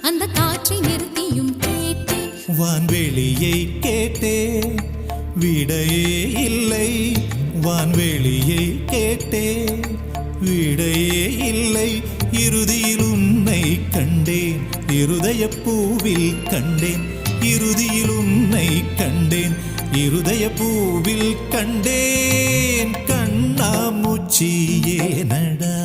அந்த காற்றை நிறுத்தியும் கேட்டேன். வான்வெளியை கேட்டேன், விடையே இல்லை. வான்வெளியை கேட்டேன், விடையே இல்லை. இறுதியில் உன்னை கண்டேன், இருதய பூவில் கண்டேன். இறுதியில் உன்னை கண்டேன், இருதய பூவில் கண்டேன். கண்ணாமூச்சியே நடா